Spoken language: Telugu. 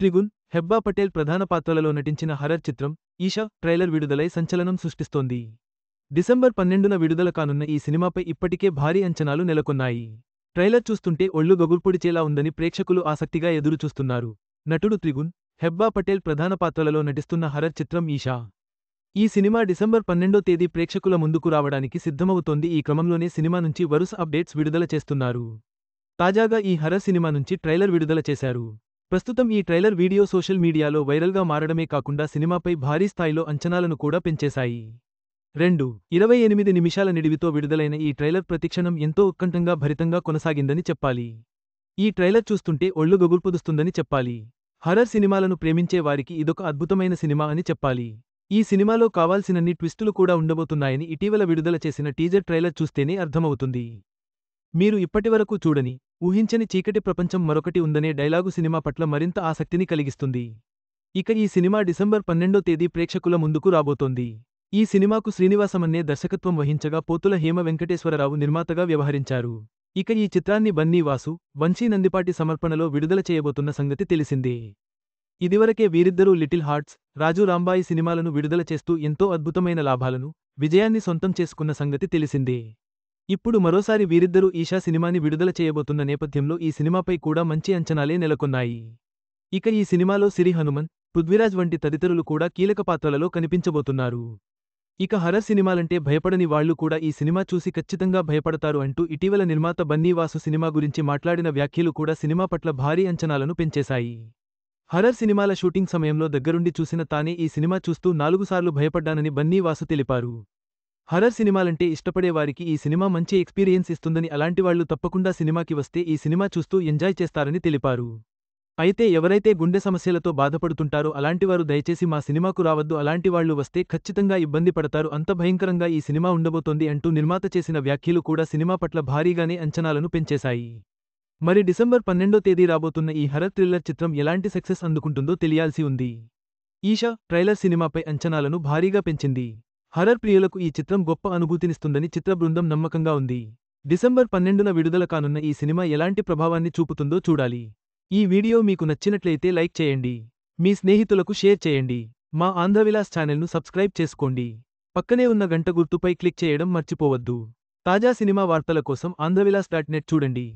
త్రిగుణ్, హెబ్బా పటేల్ ప్రధాన పాత్రలలో నటించిన హర్రర్ చిత్రం ఈషా ట్రైలర్ విడుదలై సంచలనం సృష్టిస్తోంది. డిసెంబర్ 12న విడుదల కానున్న ఈ సినిమాపై ఇప్పటికే భారీ అంచనాలు నెలకొన్నాయి. ట్రైలర్ చూస్తుంటే ఒళ్ళు గగుర్పొడిచేలా ఉందని ప్రేక్షకులు ఆసక్తిగా ఎదురుచూస్తున్నారు. నటుడు త్రిగుణ్, హెబ్బా పటేల్ ప్రధాన పాత్రలలో నటిస్తున్న హర్రర్ చిత్రం ఈషా. ఈ సినిమా డిసెంబర్ 12వ తేదీ ప్రేక్షకుల ముందుకు రావడానికి సిద్ధమవుతోంది. ఈ క్రమంలోనే సినిమా నుంచి వరుస అప్డేట్స్ విడుదల చేస్తున్నారు. తాజాగా ఈ హర్రర్ సినిమా నుంచి ట్రైలర్ విడుదల చేశారు. ప్రస్తుతం ఈ ట్రైలర్ వీడియో సోషల్ మీడియాలో వైరల్గా మారడమే కాకుండా సినిమాపై భారీ స్థాయిలో అంచనాలను కూడా పెంచేశాయి. 2:28 నిమిషాల నిడివితో విడుదలైన ఈ ట్రైలర్ ప్రతిక్షణం ఎంతో ఉత్కంఠంగా భరితంగా కొనసాగిందని చెప్పాలి. ఈ ట్రైలర్ చూస్తుంటే ఒళ్ళు గగుర్పొదుస్తుందని చెప్పాలి. హర్రర్ సినిమాలను ప్రేమించే వారికి ఇదొక అద్భుతమైన సినిమా అని చెప్పాలి. ఈ సినిమాలో కావాల్సినన్ని ట్విస్టులు కూడా ఉండబోతున్నాయని ఇటీవల విడుదల చేసిన టీజర్ ట్రైలర్ చూస్తేనే అర్థమవుతుంది. మీరు ఇప్పటివరకు చూడని, ఊహించని చీకటి ప్రపంచం మరొకటి ఉందనే డైలాగు సినిమా పట్ల మరింత ఆసక్తిని కలిగిస్తుంది. ఇక ఈ సినిమా డిసెంబర్ 12వ తేదీ ప్రేక్షకుల ముందుకు రాబోతోంది. ఈ సినిమాకు శ్రీనివాసమన్నే దర్శకత్వం వహించగా పోతుల హేమ వెంకటేశ్వరరావు నిర్మాతగా వ్యవహరించారు. ఇక ఈ చిత్రాన్ని బన్నీ వాసు, వంశీ నందిపాటి సమర్పణలో విడుదల చేయబోతున్న సంగతి తెలిసిందే. ఇదివరకే వీరిద్దరూ లిటిల్ హార్ట్స్, రాజు రాంబాయి సినిమాలను విడుదల చేస్తూ ఎంతో అద్భుతమైన లాభాలను, విజయాన్ని సొంతం చేసుకున్న సంగతి తెలిసిందే. ఇప్పుడు మరోసారి వీరిద్దరూ ఈషా సినిమాని విడుదల చేయబోతున్న నేపథ్యంలో ఈ సినిమాపై కూడా మంచి అంచనాలే నెలకొన్నాయి. ఇక ఈ సినిమాలో సిరి హనుమన్, పృథ్వీరాజ్ వంటి తదితరులు కూడా కీలక పాత్రలలో కనిపించబోతున్నారు. ఇక హర్రర్ సినిమాలంటే భయపడని వాళ్లు కూడా ఈ సినిమా చూసి ఖచ్చితంగా భయపడతారు అంటూ ఇటీవల నిర్మాత బన్నీ వాసు సినిమా గురించి మాట్లాడిన వ్యాఖ్యలు కూడా సినిమా పట్ల భారీ అంచనాలను పెంచేశాయి. హర్రర్ సినిమాల షూటింగ్ సమయంలో దగ్గరుండి చూసిన తానే ఈ సినిమా చూస్తూ 4 సార్లు భయపడ్డానని బన్నీ వాసు తెలిపారు. హర్రర్ సినిమాలంటే ఇష్టపడే వారికి ఈ సినిమా మంచి ఎక్స్పీరియన్స్ ఇస్తుందని, అలాంటివాళ్లు తప్పకుండా సినిమాకి వస్తే ఈ సినిమా చూస్తూ ఎంజాయ్ చేస్తారని తెలిపారు. అయితే ఎవరైతే గుండె సమస్యలతో బాధపడుతుంటారో అలాంటివారు దయచేసి మా సినిమాకు రావద్దు, అలాంటివాళ్లు వస్తే ఖచ్చితంగా ఇబ్బంది పడతారు, అంత భయంకరంగా ఈ సినిమా ఉండబోతోంది అంటూ నిర్మాత చేసిన వ్యాఖ్యలు కూడా సినిమా పట్ల భారీగానే అంచనాలను పెంచేశాయి. మరి డిసెంబర్ 12వ తేదీ రాబోతున్న ఈ హర్రర్ థ్రిల్లర్ చిత్రం ఎలాంటి సక్సెస్ అందుకుంటుందో తెలియాల్సి ఉంది. ఈషా ట్రైలర్ సినిమాపై అంచనాలను భారీగా పెంచింది. హర్రర్ ప్రియులకు ఈ చిత్రం గొప్ప అనుభూతినిస్తుందని చిత్ర బృందం నమ్మకంగా ఉంది. డిసెంబర్ 12న విడుదల కానున్న ఈ సినిమా ఎలాంటి ప్రభావాన్ని చూపుతుందో చూడాలి. ఈ వీడియో మీకు నచ్చినట్లయితే లైక్ చేయండి. మీ స్నేహితులకు షేర్ చేయండి. మా ఆంధ్రవిలాస్ ఛానల్ను సబ్స్క్రైబ్ చేసుకోండి. పక్కనే ఉన్న గంట గుర్తుపై క్లిక్ చేయడం మర్చిపోవద్దు. తాజా సినిమా వార్తల కోసం ఆంధ్రవిలాస్.net చూడండి.